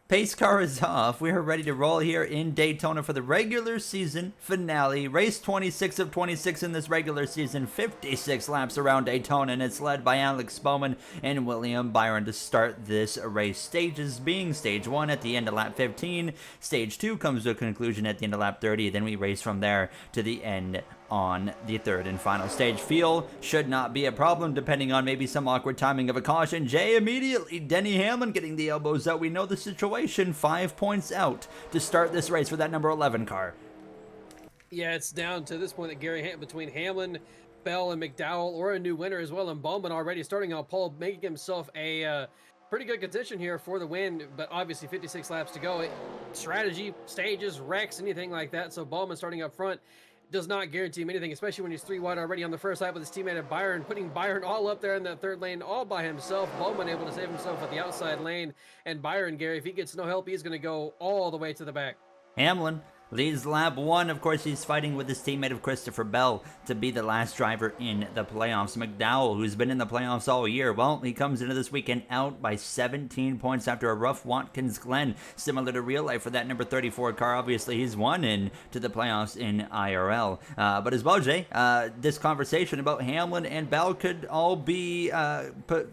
Pace car is off. We are ready to roll here in Daytona for the regular season finale. Race 26 of 26 in this regular season. 56 laps around Daytona, and it's led by Alex Bowman and William Byron to start this race. Stages being stage 1 at the end of lap 15. Stage 2 comes to a conclusion at the end of lap 30. Then we race from there to the end on the third and final stage. Fuel should not be a problem, depending on maybe some awkward timing of a caution. Jay immediately, Denny Hamlin getting the elbows out. We know the situation. 5 points out to start this race for that number 11 car. Yeah, it's down to this point that between Hamlin, Bell, and McDowell, or a new winner as well, and Bowman already starting on pole, making himself a pretty good contention here for the win, but obviously 56 laps to go. Strategy, stages, wrecks, anything like that, so Bowman starting up front does not guarantee him anything, especially when he's 3 wide already on the first lap with his teammate Byron, putting Byron all up there in that third lane all by himself. Bowman able to save himself at the outside lane, and Byron, Gary, if he gets no help, he's going to go all the way to the back. Hamlin leads lap 1. Of course, he's fighting with his teammate of Christopher Bell to be the last driver in the playoffs. McDowell, who's been in the playoffs all year, well, he comes into this weekend out by 17 points after a rough Watkins Glen, similar to real life for that number 34 car. Obviously, he's won in to the playoffs in IRL. But as well, Jay, this conversation about Hamlin and Bell could all be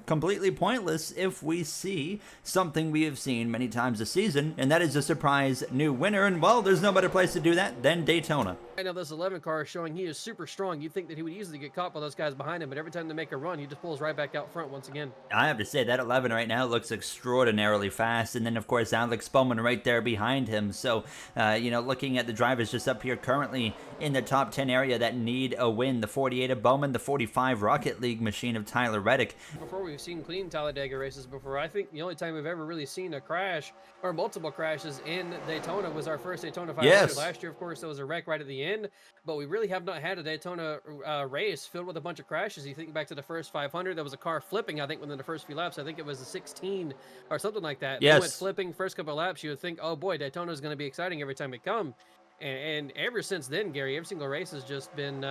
completely pointless if we see something we have seen many times this season, and that is a surprise new winner. And, well, there's no better place to do that than Daytona. I know this 11 car is showing he is super strong. You'd think that he would easily get caught by those guys behind him, but every time they make a run, he just pulls right back out front once again. I have to say, that 11 right now looks extraordinarily fast, and then, of course, Alex Bowman right there behind him. So, looking at the drivers just up here currently in the top 10 area that need a win, the 48 of Bowman, the 45 Rocket League machine of Tyler Reddick. Before, we've seen clean Talladega races before. I think the only time we've ever really seen a crash or multiple crashes in Daytona was our first Daytona 500. Yes. Last year, of course, there was a wreck right at the end, but we really have not had a Daytona race filled with a bunch of crashes. You think back to the first 500, there was a car flipping, I think, within the first few laps. I think it was a 16 or something like that. Yes. They went flipping first couple of laps. You would think, oh boy, Daytona is going to be exciting every time we come. And ever since then, Gary, every single race has just been,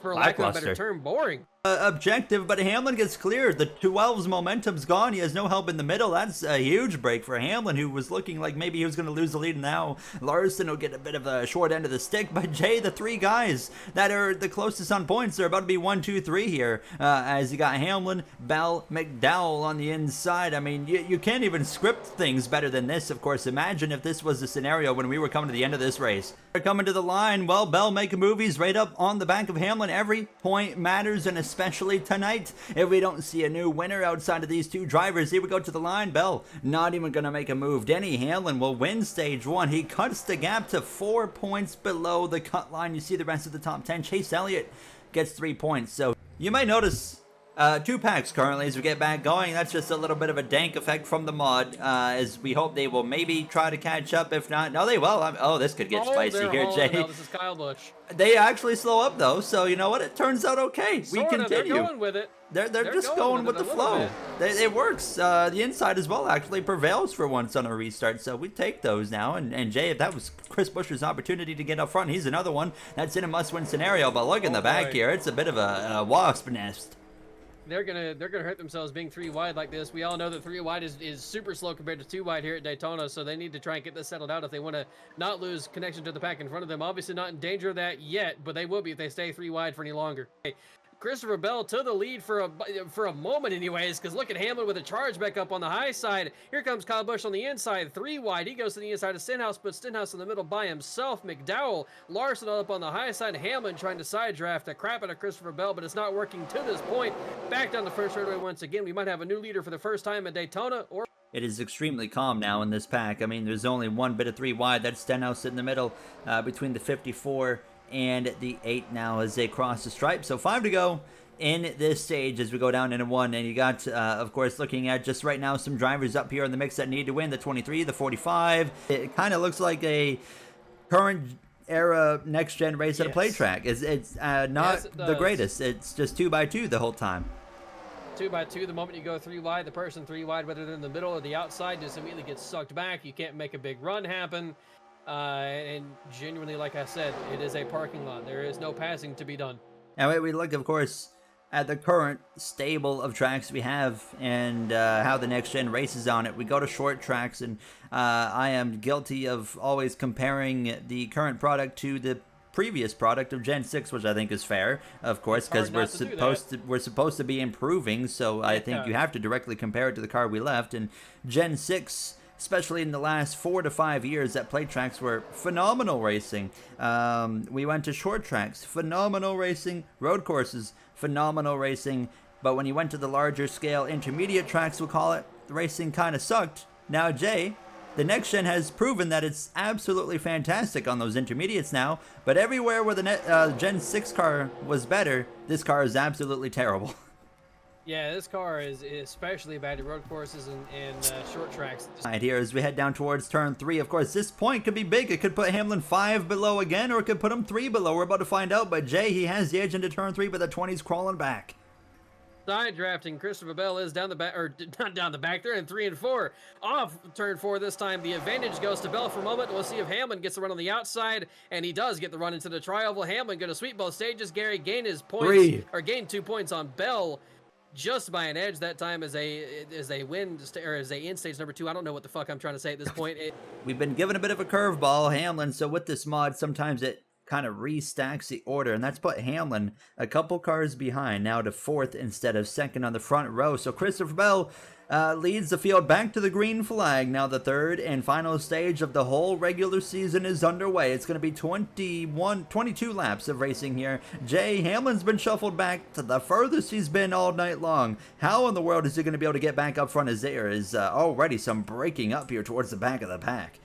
for lack of a better term, boring. Objective, but Hamlin gets cleared. The 12's momentum's gone. He has no help in the middle. That's a huge break for Hamlin, who was looking like maybe he was going to lose the lead. Now Larson will get a bit of a short end of the stick. But Jay, the 3 guys that are the closest on points, they're about to be 1, 2, 3 here, as you got Hamlin, Bell, McDowell on the inside. I mean, you can't even script things better than this. Of course, imagine if this was the scenario when we were coming to the end of this race. They're coming to the line. Well, Bell making movies right up on the back of Hamlin. Every point matters, and especially tonight, if we don't see a new winner outside of these 2 drivers. Here we go to the line. Bell not even going to make a move. Denny Hamlin will win stage 1. He cuts the gap to 4 points below the cut line. You see the rest of the top 10. Chase Elliott gets 3 points. So you might notice 2 packs currently as we get back going. That's just a little bit of a dank effect from the mod, as we hope they will maybe try to catch up. If not, no, they will. Oh, this could get spicy here, Jay. This is Kyle Busch. They actually slow up though, so you know what? It turns out okay. We continue. They're going with it. They're just going with the flow. It works. The inside as well actually prevails for once on a restart, so we take those now. And Jay, if that was Chris Buescher's opportunity to get up front, he's another one that's in a must-win scenario. But look in the back here, it's a bit of a wasp nest. They're gonna hurt themselves being 3 wide like this. We all know that 3 wide is super slow compared to 2 wide here at Daytona, so they need to try and get this settled out if they want to not lose connection to the pack in front of them. Obviously not in danger of that yet, but they will be if they stay 3 wide for any longer. Christopher Bell to the lead for a moment anyways, because look at Hamlin with a charge back up on the high side. Here comes Kyle Busch on the inside, 3 wide. He goes to the inside of Stenhouse, but Stenhouse in the middle by himself. McDowell, Larson up on the high side. Hamlin trying to side draft the crap out of Christopher Bell, but it's not working to this point. Back down the first straightaway once again. We might have a new leader for the first time at Daytona. It is extremely calm now in this pack. I mean, there's only one bit of 3 wide. That's Stenhouse in the middle between the 54 and the 8 now as they cross the stripe. So 5 to go in this stage as we go down into 1. And you got, of course, looking at just right now some drivers up here in the mix that need to win. The 23, the 45. It kind of looks like a current era next gen race at a play track. It's not the greatest. It's just 2x2 the whole time. 2x2, the moment you go 3 wide, the person 3 wide, whether they're in the middle or the outside, just immediately gets sucked back. You can't make a big run happen. And genuinely, like I said, it is a parking lot. There is no passing to be done. And we look, of course, At the current stable of tracks we have and how the next gen races on it, we go to short tracks, and I am guilty of always comparing the current product to the previous product of Gen 6, which I think is fair, of course, It's hard because we're not to do that. supposed to be improving. So I think Yeah. you have to directly compare it to the car we left. And Gen 6, especially in the last 4 to 5 years, that plate tracks were phenomenal racing. We went to short tracks, phenomenal racing, road courses, phenomenal racing. But when you went to the larger scale intermediate tracks, we'll call it, the racing kind of sucked. Now, Jay, the next gen has proven that it's absolutely fantastic on those intermediates now, but everywhere where the Gen 6 car was better, this car is absolutely terrible. Yeah, this car is especially bad at road courses and short tracks. Right here as we head down towards turn 3. Of course, this point could be big. It could put Hamlin 5 below again, or it could put him 3 below. We're about to find out, but Jay, he has the edge into turn 3, but the 20's crawling back. Side drafting, Christopher Bell is down the back, or not down the back. They're in 3 and 4. Off turn 4 this time. The advantage goes to Bell for a moment. We'll see if Hamlin gets the run on the outside, and he does get the run into the tri-oval. Hamlin going to sweep both stages. Gary gain his points, or gain 2 points on Bell, just by an edge that time as a win, or as a in stage number 2. I don't know what the fuck I'm trying to say at this point. We've been given a bit of a curveball, Hamlin, so with this mod, sometimes it kind of restacks the order, and that's put Hamlin a couple cars behind, now to 4th instead of 2nd on the front row. So Christopher Bell leads the field back to the green flag. Now the 3rd and final stage of the whole regular season is underway. It's going to be 22 laps of racing here. Jay, Hamlin's been shuffled back to the furthest he's been all night long. How in the world is he going to be able to get back up front, as there is already some breaking up here towards the back of the pack?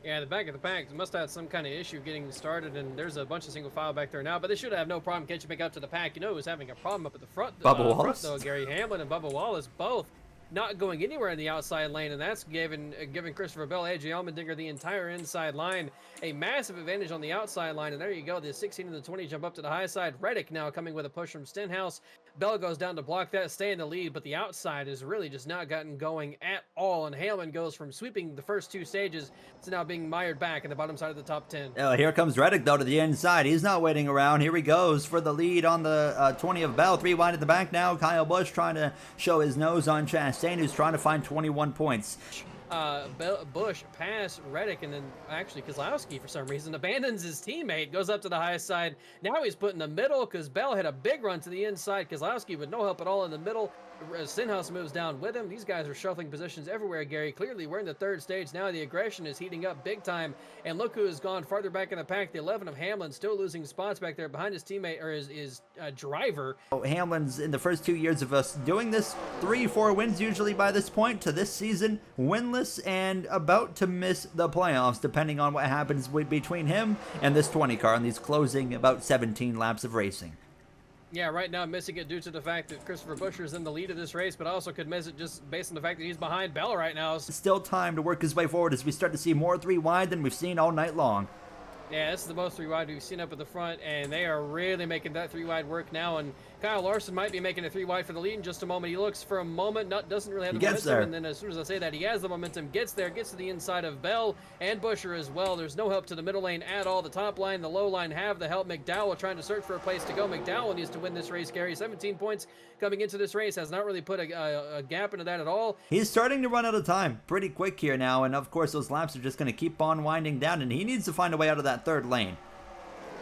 Yeah, the back of the pack must have some kind of issue getting started, and there's a bunch of single file back there now, but they should have no problem catching back up to the pack. You know who's having a problem up at the front, Bubba Wallace? though? Gary Hamlin and Bubba Wallace both not going anywhere in the outside lane, and that's giving Christopher Bell, AJ Allmendinger the entire inside line, a massive advantage on the outside line. And there you go, the 16 and the 20 jump up to the high side. Reddick now coming with a push from Stenhouse. Bell goes down to block that, stay in the lead, but the outside has really just not gotten going at all, and Hamlin goes from sweeping the first 2 stages to now being mired back in the bottom side of the top 10. Oh, here comes Reddick, though, to the inside. He's not waiting around. Here he goes for the lead on the 20 of Bell. 3 wide at the back now. Kyle Busch trying to show his nose on Chastain, who's trying to find 21 points. Busch past Reddick, and then actually Kozlowski for some reason abandons his teammate, goes up to the high side. Now he's put in the middle because Bell had a big run to the inside. Kozlowski with no help at all in the middle. Stenhouse moves down with him. These guys are shuffling positions everywhere, Gary. Clearly, we're in the 3rd stage now. The aggression is heating up big time, and look who has gone farther back in the pack. The 11 of Hamlin still losing spots back there behind his teammate, or his driver. Hamlin's in the first 2 years of us doing this, 3-4 wins usually by this point, to this season winless and about to miss the playoffs, depending on what happens between him and this 20 car in these closing about 17 laps of racing. Yeah, right now missing it due to the fact that Christopher Buescher is in the lead of this race, but also could miss it just based on the fact that he's behind Bell right now. Still time to work his way forward as we start to see more 3 wide than we've seen all night long. Yeah, this is the most 3 wide we've seen up at the front, and they are really making that 3 wide work now. And Kyle Larson might be making a 3 wide for the lead in just a moment. He looks for a moment, doesn't really have the momentum, there. And then as soon as I say that, he has the momentum, gets there, gets to the inside of Bell and Buescher as well. There's no help to the middle lane at all. The top line, the low line have the help. McDowell trying to search for a place to go. McDowell needs to win this race, Gary. 17 points coming into this race, has not really put a gap into that at all. He's starting to run out of time pretty quick here now, and of course those laps are just going to keep on winding down, and he needs to find a way out of that 3rd lane.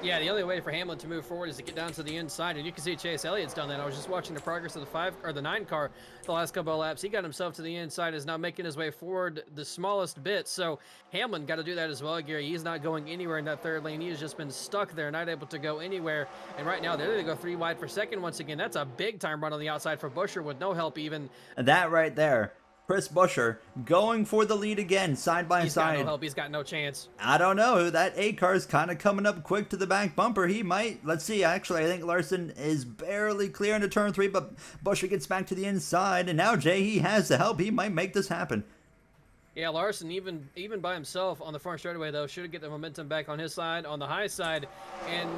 Yeah, the only way for Hamlin to move forward is to get down to the inside, and you can see Chase Elliott's done that. I was just watching the progress of the 9 car the last couple of laps. He got himself to the inside, is now making his way forward the smallest bit. So Hamlin got to do that as well, Gary. He's not going anywhere in that 3rd lane. He has just been stuck there, not able to go anywhere. And right now, they're going to go 3 wide for 2nd once again. That's a big time run on the outside for Buescher with no help even. That right there. Chris Buescher going for the lead again, side by side. He's got no help. He's got no chance. I don't know. That A car is kind of coming up quick to the back bumper. He might. Let's see. Actually, I think Larson is barely clear into turn 3, but Buescher gets back to the inside, and now Jay, he has the help. He might make this happen. Yeah, Larson, even by himself on the front straightaway, though, should get the momentum back on his side, on the high side, and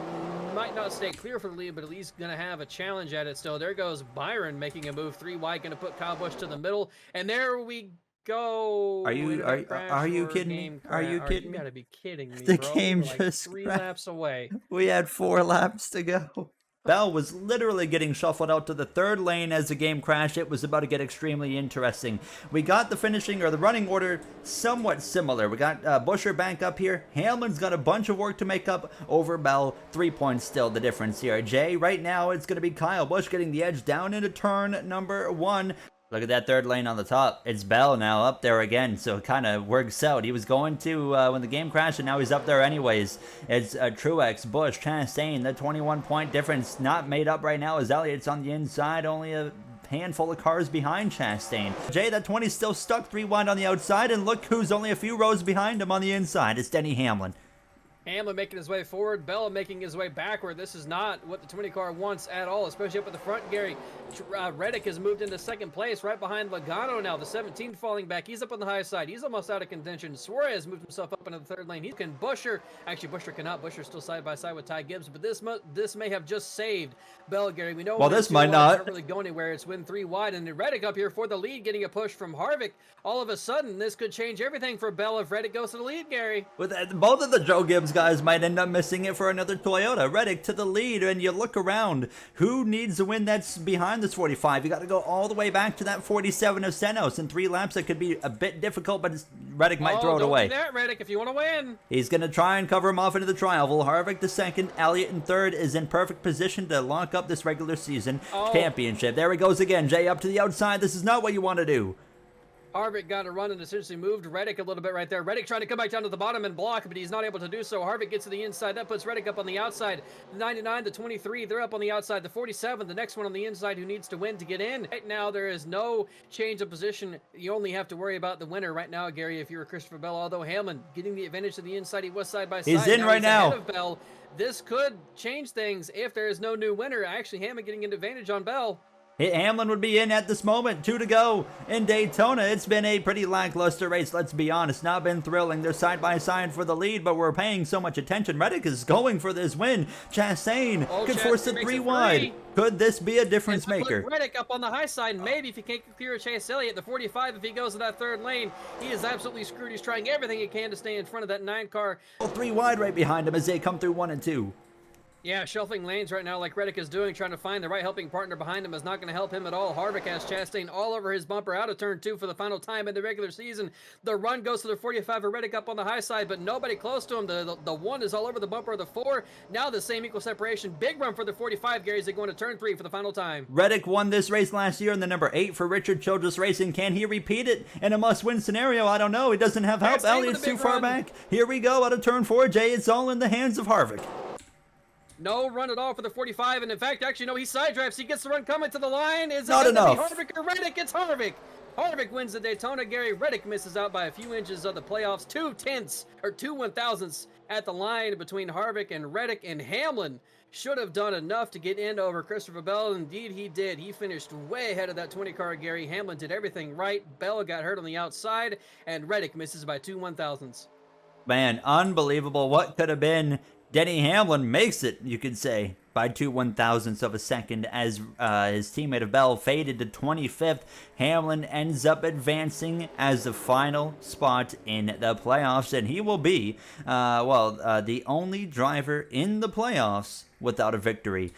might not stay clear for the lead, but at least going to have a challenge at it still. There goes Byron making a move 3 wide, going to put Kyle Busch to the middle, and there we go. Are you kidding me? Are you kidding me? You gotta be kidding me, The bro. game We're like just 3 crashed. laps away. We had 4 laps to go. Bell was literally getting shuffled out to the third lane as the game crashed. It was about to get extremely interesting. We got the finishing or the running order somewhat similar. We got Buescher back up here. Hamlin's got a bunch of work to make up over Bell. 3 points still the difference here. Jay, right now it's going to be Kyle Busch getting the edge down into turn number 1. Look at that third lane on the top. It's Bell now up there again, so it kind of works out. He was going to when the game crashed, and now he's up there anyways. It's Truex, Busch, Chastain. The 21-point difference not made up right now as Elliott's on the inside, only a handful of cars behind Chastain. Jay, that 20's still stuck 3 wide on the outside, and look who's only a few rows behind him on the inside. It's Denny Hamlin. Hamlin making his way forward, Bell making his way backward. This is not what the 20 car wants at all, especially up at the front, Gary. Reddick has moved into second place right behind Logano now. The 17 falling back. He's up on the high side. He's almost out of contention. Suarez moved himself up into the third lane. He can Buescher. Actually, Buescher cannot. Buescher's still side by side with Ty Gibbs, but this may have just saved Bell, Gary. We know well, this might not really go anywhere. It's win 3 wide, and Reddick up here for the lead, getting a push from Harvick. All of a sudden, this could change everything for Bell if Reddick goes to the lead, Gary. With both of the Joe Gibbs guys might end up missing it for another Toyota. Reddick to the lead, and you look around. Who needs a win that's behind this 45? You got to go all the way back to that 47 of Senos. In 3 laps, it could be a bit difficult, but Reddick might throw it away. Don't do that, Reddick, if you want to win. He's going to try and cover him off into the tri-oval. Harvick the second, Elliott in third is in perfect position to lock up this regular season championship. There he goes again. Jay up to the outside. This is not what you want to do. Harvick got a run and essentially moved Reddick a little bit right there. Reddick trying to come back down to the bottom and block, but he's not able to do so. Harvick gets to the inside. That puts Reddick up on the outside. The 99, the 23, they're up on the outside. The 47, the next one on the inside who needs to win to get in. Right now, there is no change of position. You only have to worry about the winner right now, Gary, if you're Christopher Bell. Although Hamlin getting the advantage to the inside. He was side by side. He's in right now. Ahead of Bell. This could change things if there is no new winner. Actually, Hamlin getting an advantage on Bell. Hamlin would be in at this moment. 2 to go in Daytona. It's been a pretty lackluster race, let's be honest. Not been thrilling. They're side by side for the lead, but we're paying so much attention. Reddick is going for this win. Chastain could force it 3 wide. Could this be a difference maker? Reddick up on the high side. Maybe if he can't clear Chase Elliott, the 45, if he goes to that third lane, he is absolutely screwed. He's trying everything he can to stay in front of that 9 car. 3 wide right behind him as they come through 1 and 2. Yeah, shuffling lanes right now like Reddick is doing, trying to find the right helping partner behind him is not going to help him at all. Harvick has Chastain all over his bumper out of turn 2 for the final time in the regular season. The run goes to the 45 of Reddick up on the high side, but nobody close to him. The 1 is all over the bumper of the 4. Now the same equal separation. Big run for the 45, Gary, as they go into turn 3 for the final time. Reddick won this race last year in the number 8 for Richard Childress Racing. Can he repeat it in a must-win scenario? I don't know. He doesn't have help. Elliott's too far back. Here we go out of turn 4, Jay. It's all in the hands of Harvick. No run at all for the 45, and in fact, actually, no, he side drives. He gets the run coming to the line. Is it not enough? Harvick or Reddick? It's Harvick. Harvick wins the Daytona. Gary Reddick misses out by a few inches of the playoffs. 2/10 or 2 1,000ths at the line between Harvick and Reddick, and Hamlin should have done enough to get in over Christopher Bell. Indeed, he did. He finished way ahead of that 20 car. Gary Hamlin did everything right. Bell got hurt on the outside, and Reddick misses by 2 1,000ths. Man, unbelievable. What could have been? Denny Hamlin makes it, you could say, by 2 1,000ths of a second as his teammate of Bell faded to 25th. Hamlin ends up advancing as the final spot in the playoffs, and he will be, the only driver in the playoffs without a victory.